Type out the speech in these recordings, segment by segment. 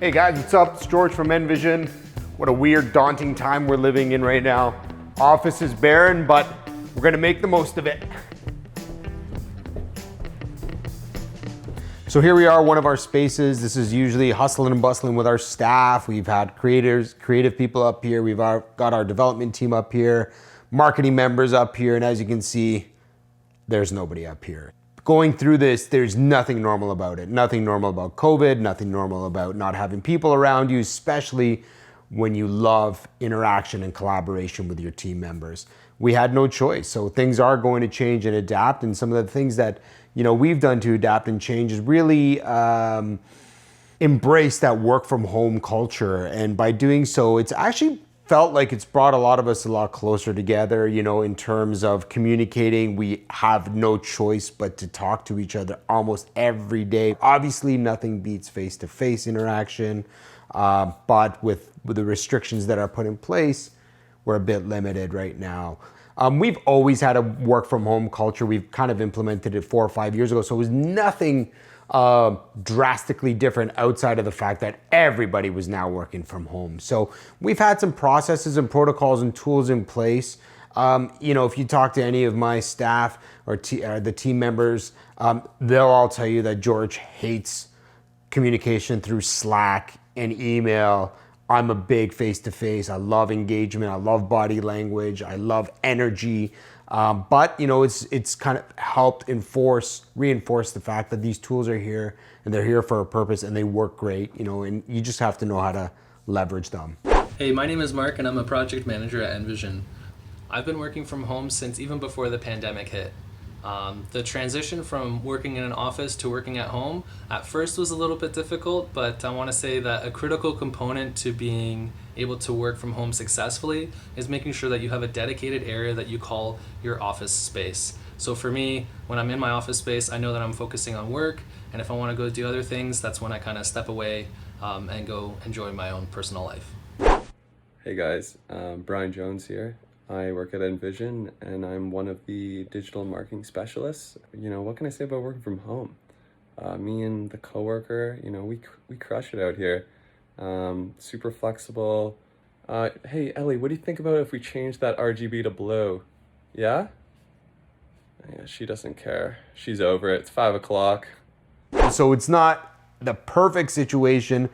Hey guys, what's up? It's George from Envision. What a weird, daunting time we're living in right now. Office is barren, but we're gonna make the most of it. So here we are, one of our spaces. This is usually hustling and bustling with our staff. We've had creative people up here. We've got our development team up here, marketing members up here, and as you can see, there's nobody up here. Going through this, there's nothing normal about it. Nothing normal about COVID, nothing normal about not having people around you, especially when you love interaction and collaboration with your team members. We had no choice, so things are going to change and adapt, and some of the things that we've done to adapt and change is really embrace that work from home culture. And by doing so, it's actually felt like it's brought a lot of us a lot closer together, in terms of communicating. We have no choice but to talk to each other almost every day. Obviously, nothing beats face-to-face interaction, but with the restrictions that are put in place, we're a bit limited right now. We've always had a work from home culture. We've kind of implemented it 4 or 5 years ago, so it was nothing drastically different outside of the fact that everybody was now working from home. So we've had some processes and protocols and tools in place. If you talk to any of my staff or the team members, they'll all tell you that George hates communication through Slack and email. I'm a big face-to-face. I love engagement. I love body language. I love energy. But it's kind of helped reinforce the fact that these tools are here and they're here for a purpose and they work great, and you just have to know how to leverage them. Hey, my name is Mark and I'm a project manager at Envision. I've been working from home since even before the pandemic hit. The transition from working in an office to working at home at first was a little bit difficult, but I want to say that a critical component to being able to work from home successfully is making sure that you have a dedicated area that you call your office space. So for me, when I'm in my office space, I know that I'm focusing on work, and if I want to go do other things, that's when I kind of step away and go enjoy my own personal life. Hey guys, Brian Jones here. I work at Envision and I'm one of the digital marketing specialists. What can I say about working from home? Me and the coworker, we crush it out here. Super flexible. Hey Ellie, what do you think about if we change that RGB to blue? Yeah? Yeah, she doesn't care. She's over it. It's 5 o'clock. So it's not the perfect situation,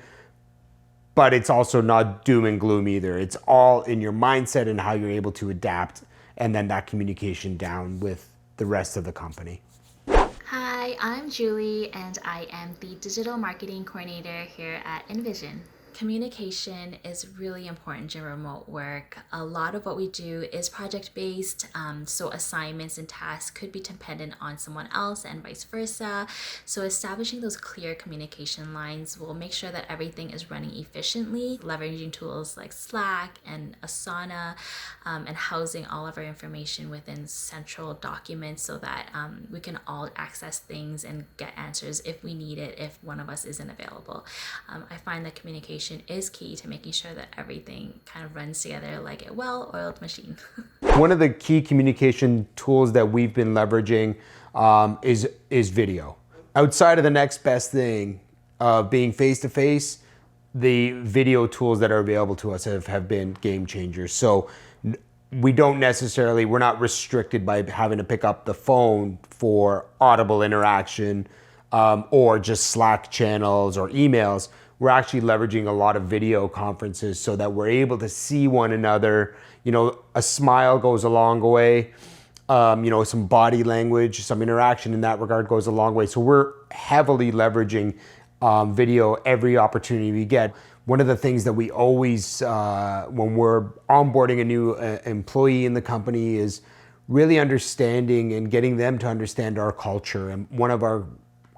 but it's also not doom and gloom either. It's all in your mindset and how you're able to adapt, and then that communication down with the rest of the company. Hi, I'm Julie and I am the digital marketing coordinator here at Envision. Communication is really important in remote work. A lot of what we do is project-based, so assignments and tasks could be dependent on someone else and vice versa. So establishing those clear communication lines will make sure that everything is running efficiently, leveraging tools like Slack and Asana, and housing all of our information within central documents so that we can all access things and get answers if we need it, if one of us isn't available. I find that communication is key to making sure that everything kind of runs together like a well-oiled machine. One of the key communication tools that we've been leveraging is video. Outside of the next best thing of being face-to-face, the video tools that are available to us have been game changers. So we're not restricted by having to pick up the phone for audible interaction or just Slack channels or emails. We're actually leveraging a lot of video conferences so that we're able to see one another. A smile goes a long way. Some body language, some interaction in that regard goes a long way. So we're heavily leveraging video every opportunity we get. One of the things that we always, when we're onboarding a new employee in the company, is really understanding and getting them to understand our culture. And one of our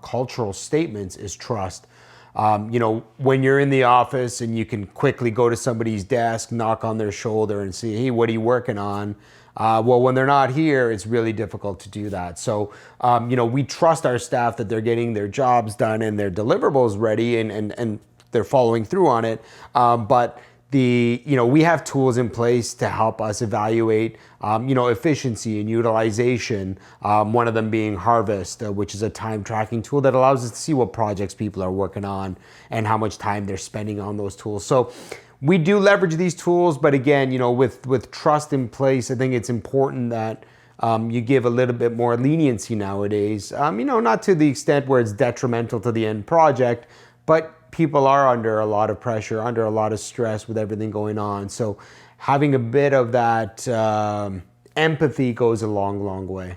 cultural statements is trust. When you're in the office and you can quickly go to somebody's desk, knock on their shoulder and say, hey, what are you working on? Well, when they're not here, it's really difficult to do that. So, we trust our staff that they're getting their jobs done and their deliverables ready and they're following through on it. But we have tools in place to help us evaluate, efficiency and utilization. One of them being Harvest, which is a time tracking tool that allows us to see what projects people are working on and how much time they're spending on those tools. So we do leverage these tools, but again, with trust in place, I think it's important that you give a little bit more leniency nowadays. Not to the extent where it's detrimental to the end project, but people are under a lot of pressure, under a lot of stress with everything going on. So having a bit of that empathy goes a long, long way.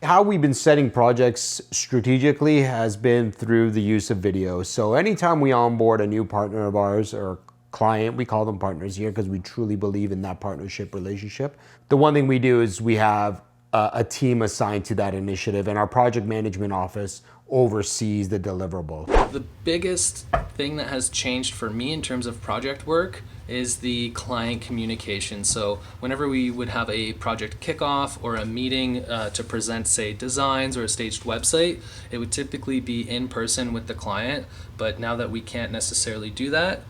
How we've been setting projects strategically has been through the use of video. So anytime we onboard a new partner of ours or client, we call them partners here because we truly believe in that partnership relationship. The one thing we do is we have a team assigned to that initiative, and our project management office oversees the deliverable. The biggest thing that has changed for me in terms of project work is the client communication. So whenever we would have a project kickoff or a meeting to present, say, designs or a staged website, it would typically be in person with the client. But now that we can't necessarily do that,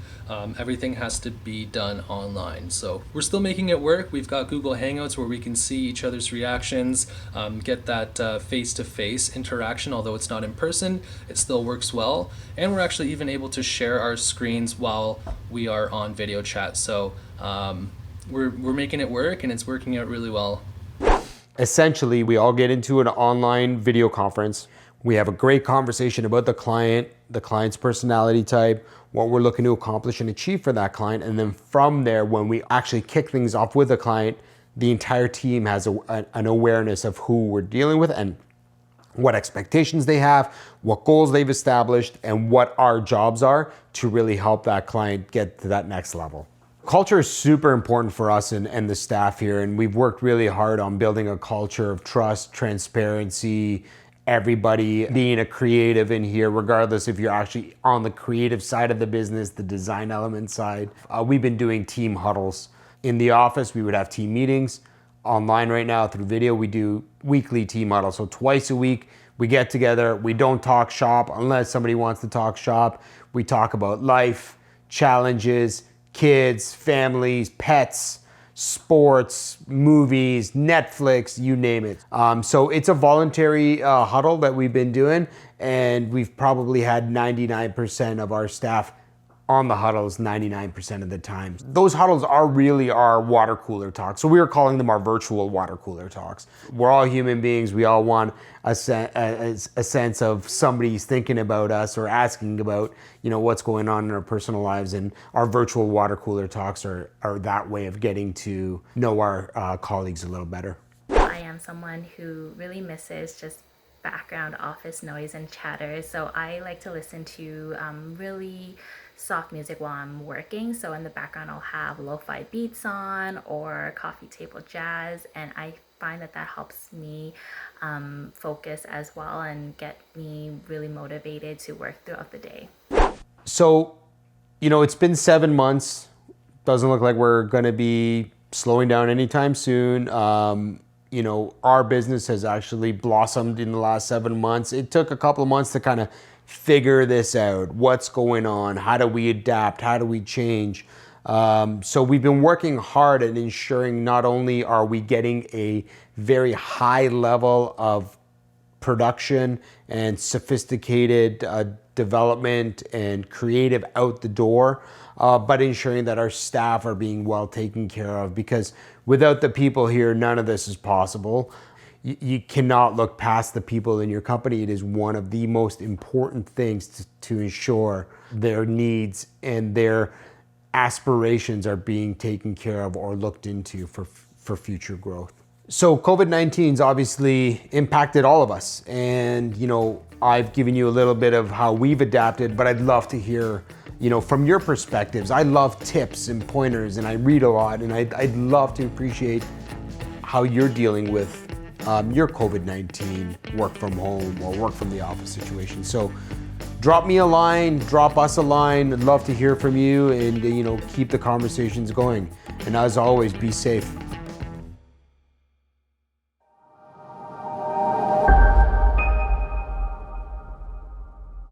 everything has to be done online. So we're still making it work. We've got Google Hangouts where we can see each other's reactions, get that face-to-face interaction. Although it's not in person, it still works well. And we're actually even able to share our screens while we are on video chat. So we're making it work, and it's working out really well. Essentially, we all get into an online video conference. We have a great conversation about the client's personality type, what we're looking to accomplish and achieve for that client. And then from there, when we actually kick things off with the client, the entire team has an awareness of who we're dealing with and what expectations they have, what goals they've established, and what our jobs are to really help that client get to that next level. Culture is super important for us and the staff here, and we've worked really hard on building a culture of trust, transparency, everybody being a creative in here, regardless if you're actually on the creative side of the business, the design element side. We've been doing team huddles. In the office, we would have team meetings. Online right now through video, we do weekly team huddles. So twice a week, we get together. We don't talk shop unless somebody wants to talk shop. We talk about life, challenges, kids, families, pets, sports, movies, Netflix, you name it. So it's a voluntary huddle that we've been doing, and we've probably had 99% of our staff on the huddles 99% of the time. Those huddles are really our water cooler talks. So we are calling them our virtual water cooler talks. We're all human beings. We all want a sense of somebody's thinking about us or asking about, what's going on in our personal lives. And our virtual water cooler talks are that way of getting to know our colleagues a little better. I am someone who really misses just background office noise and chatter. So I like to listen to really soft music while I'm working. So in the background, I'll have lo-fi beats on or coffee table jazz. And I find that helps me focus as well and get me really motivated to work throughout the day. So, it's been 7 months. Doesn't look like we're going to be slowing down anytime soon. Our business has actually blossomed in the last 7 months. It took a couple of months to kind of figure this out. What's going on? How do we adapt? How do we change? So we've been working hard at ensuring not only are we getting a very high level of production and sophisticated development and creative out the door, but ensuring that our staff are being well taken care of, because without the people here, none of this is possible. You cannot look past the people in your company. It is one of the most important things to ensure their needs and their aspirations are being taken care of or looked into for future growth. So COVID-19's obviously impacted all of us. And, I've given you a little bit of how we've adapted, but I'd love to hear, from your perspectives. I love tips and pointers, and I read a lot, and I'd love to appreciate how you're dealing with your COVID-19 work from home or work from the office situation. So drop me a line, drop us a line. I'd love to hear from you and, keep the conversations going. And as always, be safe.